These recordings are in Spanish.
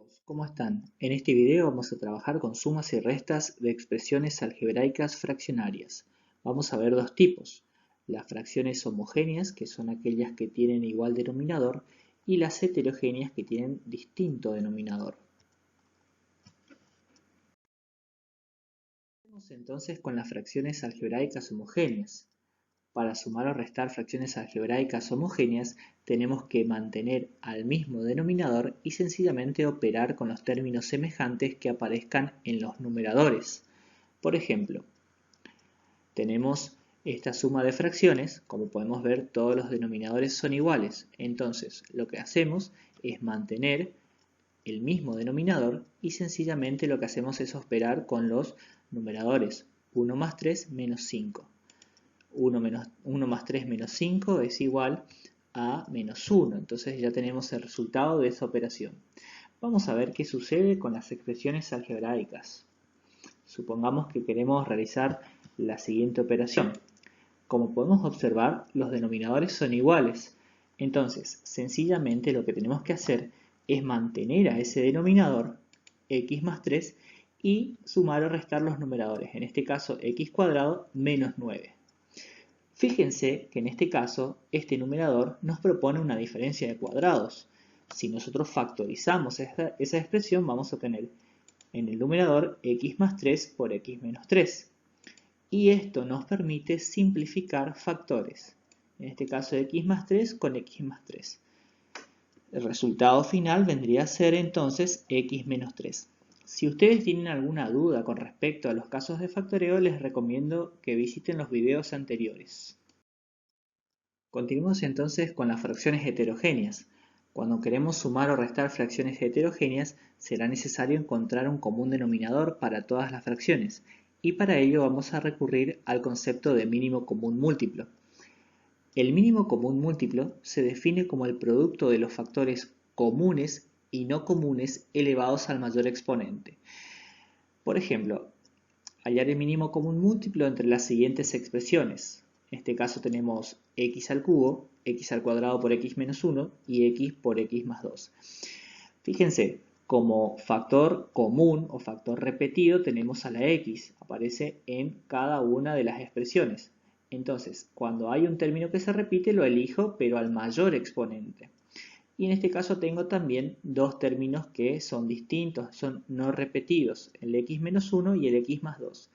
todos, ¿cómo están? En este video vamos a trabajar con sumas y restas de expresiones algebraicas fraccionarias. Vamos a ver dos tipos, las fracciones homogéneas, que son aquellas que tienen igual denominador, y las heterogéneas, que tienen distinto denominador. Vamos entonces con las fracciones algebraicas homogéneas. Para sumar o restar fracciones algebraicas homogéneas, tenemos que mantener al mismo denominador y sencillamente operar con los términos semejantes que aparezcan en los numeradores. Por ejemplo, tenemos esta suma de fracciones, como podemos ver todos los denominadores son iguales, entonces lo que hacemos es mantener el mismo denominador y sencillamente lo que hacemos es operar con los numeradores 1 más 3 menos 5. 1 más 3 menos 5 es igual a menos 1. Entonces ya tenemos el resultado de esa operación. Vamos a ver qué sucede con las expresiones algebraicas. Supongamos que queremos realizar la siguiente operación. Como podemos observar, los denominadores son iguales. Entonces, sencillamente lo que tenemos que hacer es mantener a ese denominador, x más 3, y sumar o restar los numeradores. En este caso, x cuadrado menos 9. Fíjense que en este caso, este numerador nos propone una diferencia de cuadrados. Si nosotros factorizamos esa expresión, vamos a tener en el numerador x más 3 por x menos 3. Y esto nos permite simplificar factores. En este caso, x más 3 con x más 3. El resultado final vendría a ser entonces x menos 3. Si ustedes tienen alguna duda con respecto a los casos de factoreo, les recomiendo que visiten los videos anteriores. Continuamos entonces con las fracciones heterogéneas. Cuando queremos sumar o restar fracciones heterogéneas, será necesario encontrar un común denominador para todas las fracciones, y para ello vamos a recurrir al concepto de mínimo común múltiplo. El mínimo común múltiplo se define como el producto de los factores comunes y no comunes elevados al mayor exponente. Por ejemplo, hallar el mínimo común múltiplo entre las siguientes expresiones. En este caso tenemos x al cubo, x al cuadrado por x menos 1 y x por x más 2. Fíjense, como factor común o factor repetido tenemos a la x, aparece en cada una de las expresiones. Entonces, cuando hay un término que se repite, lo elijo, pero al mayor exponente. Y en este caso tengo también dos términos que son distintos, son no repetidos, el x menos 1 y el x más 2.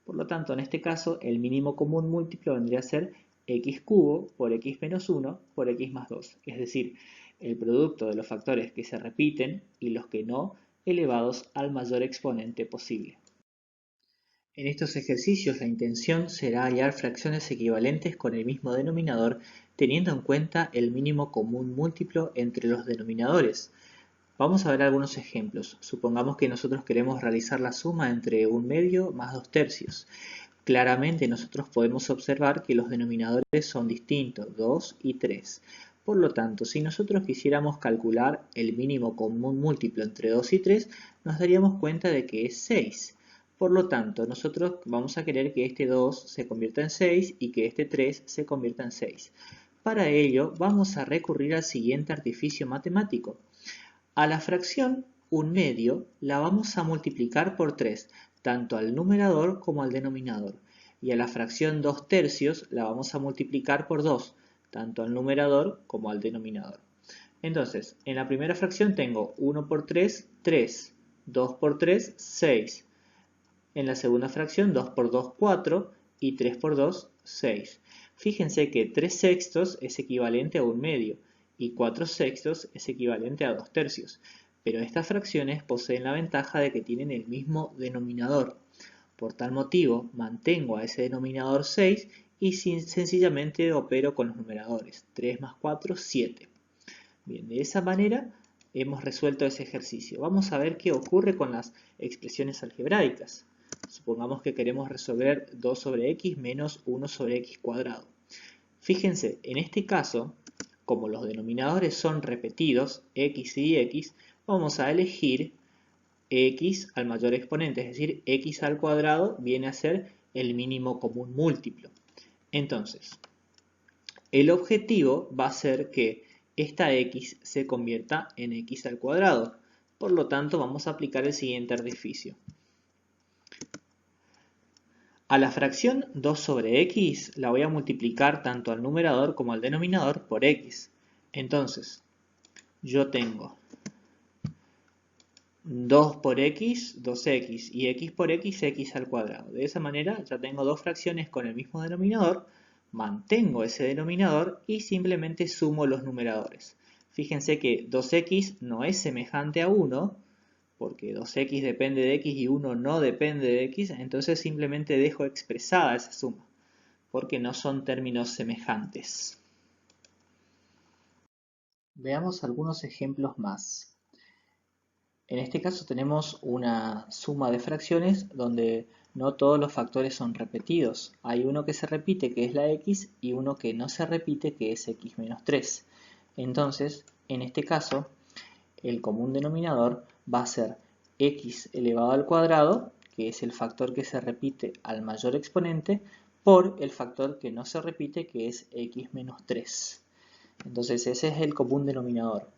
Por lo tanto, en este caso, el mínimo común múltiplo vendría a ser x cubo por x menos 1 por x más 2. Es decir, el producto de los factores que se repiten y los que no, elevados al mayor exponente posible. En estos ejercicios la intención será hallar fracciones equivalentes con el mismo denominador, teniendo en cuenta el mínimo común múltiplo entre los denominadores. Vamos a ver algunos ejemplos. Supongamos que nosotros queremos realizar la suma entre 1/2 más 2/3. Claramente nosotros podemos observar que los denominadores son distintos, 2 y 3. Por lo tanto, si nosotros quisiéramos calcular el mínimo común múltiplo entre 2 y 3, nos daríamos cuenta de que es 6. Por lo tanto, nosotros vamos a querer que este 2 se convierta en 6 y que este 3 se convierta en 6. Para ello, vamos a recurrir al siguiente artificio matemático. A la fracción 1/2 la vamos a multiplicar por 3, tanto al numerador como al denominador. Y a la fracción 2/3 la vamos a multiplicar por 2, tanto al numerador como al denominador. Entonces, en la primera fracción tengo 1 por 3, 3, 2 por 3, 6. En la segunda fracción 2 por 2, 4 y 3 por 2, 6. Fíjense que 3 sextos es equivalente a 1/2 y 4 sextos es equivalente a 2/3. Pero estas fracciones poseen la ventaja de que tienen el mismo denominador. Por tal motivo, mantengo a ese denominador 6 y sencillamente opero con los numeradores. 3 más 4, 7. Bien, de esa manera hemos resuelto ese ejercicio. Vamos a ver qué ocurre con las expresiones algebraicas. Supongamos que queremos resolver 2 sobre x menos 1 sobre x cuadrado. Fíjense, en este caso, como los denominadores son repetidos, x y x, vamos a elegir x al mayor exponente, es decir, x al cuadrado viene a ser el mínimo común múltiplo. Entonces, el objetivo va a ser que esta x se convierta en x al cuadrado. Por lo tanto, vamos a aplicar el siguiente artificio. A la fracción 2 sobre x la voy a multiplicar tanto al numerador como al denominador por x. Entonces, yo tengo 2 por x, 2x, y x por x, x al cuadrado. De esa manera ya tengo dos fracciones con el mismo denominador, mantengo ese denominador y simplemente sumo los numeradores. Fíjense que 2x no es semejante a 1, porque 2x depende de x y 1 no depende de x, entonces simplemente dejo expresada esa suma, porque no son términos semejantes. Veamos algunos ejemplos más. En este caso tenemos una suma de fracciones donde no todos los factores son repetidos. Hay uno que se repite, que es la x, y uno que no se repite, que es x menos 3. Entonces, en este caso, el común denominador va a ser x elevado al cuadrado, que es el factor que se repite al mayor exponente, por el factor que no se repite, que es x menos 3. Entonces ese es el común denominador.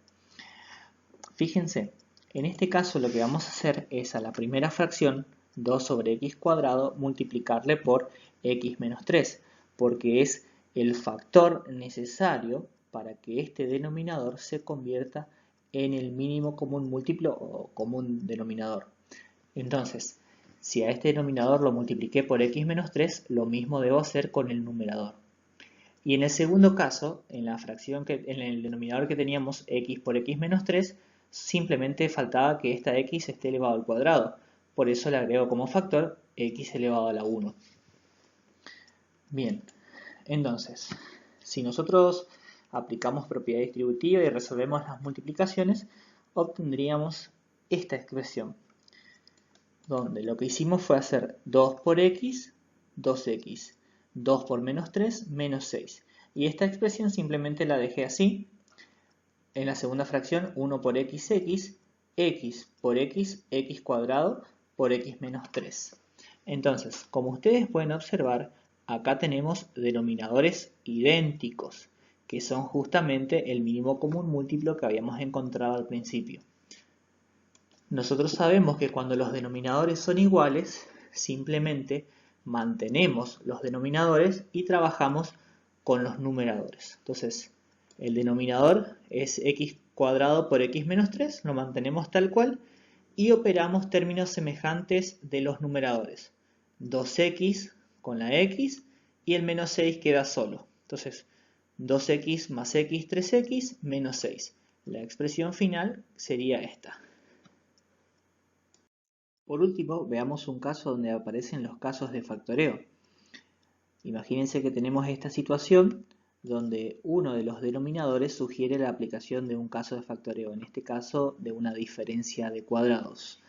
Fíjense, en este caso lo que vamos a hacer es a la primera fracción, 2 sobre x cuadrado, multiplicarle por x menos 3, porque es el factor necesario para que este denominador se convierta en el mínimo común múltiplo o común denominador. Entonces, si a este denominador lo multipliqué por x menos 3, lo mismo debo hacer con el numerador. Y en el segundo caso, en el denominador que teníamos x por x menos 3, simplemente faltaba que esta x esté elevado al cuadrado. Por eso le agrego como factor x elevado a la 1. Bien, entonces, si nosotros aplicamos propiedad distributiva y resolvemos las multiplicaciones, obtendríamos esta expresión, donde lo que hicimos fue hacer 2 por x, 2x, 2 por menos 3, menos 6. Y esta expresión simplemente la dejé así. En la segunda fracción, 1 por x, x por x, x cuadrado por x menos 3. Entonces, como ustedes pueden observar, acá tenemos denominadores idénticos, que son justamente el mínimo común múltiplo que habíamos encontrado al principio. Nosotros sabemos que cuando los denominadores son iguales, simplemente mantenemos los denominadores y trabajamos con los numeradores. Entonces, el denominador es x cuadrado por x menos 3, lo mantenemos tal cual y operamos términos semejantes de los numeradores. 2x con la x y el menos 6 queda solo. Entonces, 2x más x, 3x, menos 6. La expresión final sería esta. Por último, veamos un caso donde aparecen los casos de factoreo. Imagínense que tenemos esta situación donde uno de los denominadores sugiere la aplicación de un caso de factoreo, en este caso de una diferencia de cuadrados.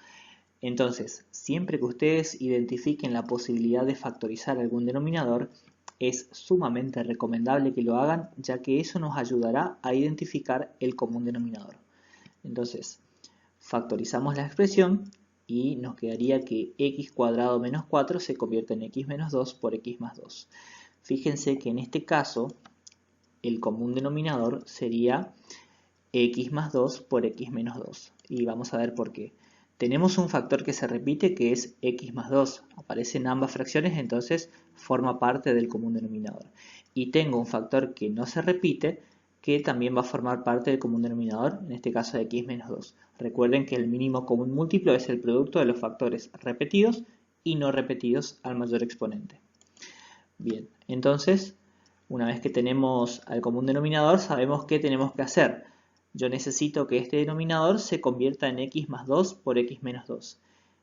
Entonces, siempre que ustedes identifiquen la posibilidad de factorizar algún denominador, es sumamente recomendable que lo hagan, ya que eso nos ayudará a identificar el común denominador. Entonces, factorizamos la expresión y nos quedaría que x cuadrado menos 4 se convierte en x menos 2 por x más 2. Fíjense que en este caso el común denominador sería x más 2 por x menos 2. Y vamos a ver por qué. Tenemos un factor que se repite que es x más 2. Aparece en ambas fracciones, entonces forma parte del común denominador. Y tengo un factor que no se repite, que también va a formar parte del común denominador, en este caso de x menos 2. Recuerden que el mínimo común múltiplo es el producto de los factores repetidos y no repetidos al mayor exponente. Bien, entonces, una vez que tenemos al común denominador, sabemos qué tenemos que hacer. Yo necesito que este denominador se convierta en x más 2 por x menos 2.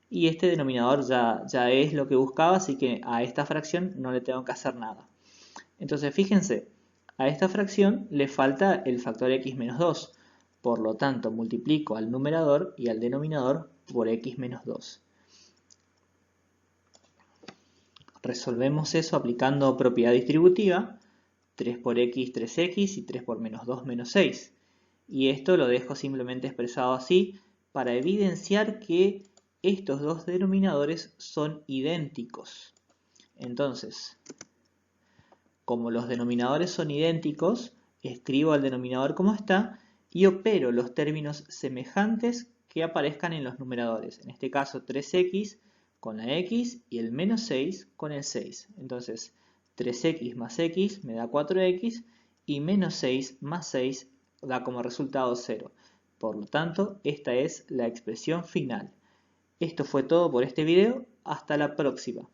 Y este denominador ya es lo que buscaba, así que a esta fracción no le tengo que hacer nada. Entonces, fíjense, a esta fracción le falta el factor x menos 2. Por lo tanto, multiplico al numerador y al denominador por x menos 2. Resolvemos eso aplicando propiedad distributiva. 3 por x, 3x y 3 por menos 2, menos 6. Y esto lo dejo simplemente expresado así para evidenciar que estos dos denominadores son idénticos. Entonces, como los denominadores son idénticos, escribo al denominador como está y opero los términos semejantes que aparezcan en los numeradores. En este caso 3x con la x y el menos 6 con el 6. Entonces 3x más x me da 4x y menos 6 más 6 da como resultado 0. Por lo tanto, esta es la expresión final. Esto fue todo por este video. Hasta la próxima.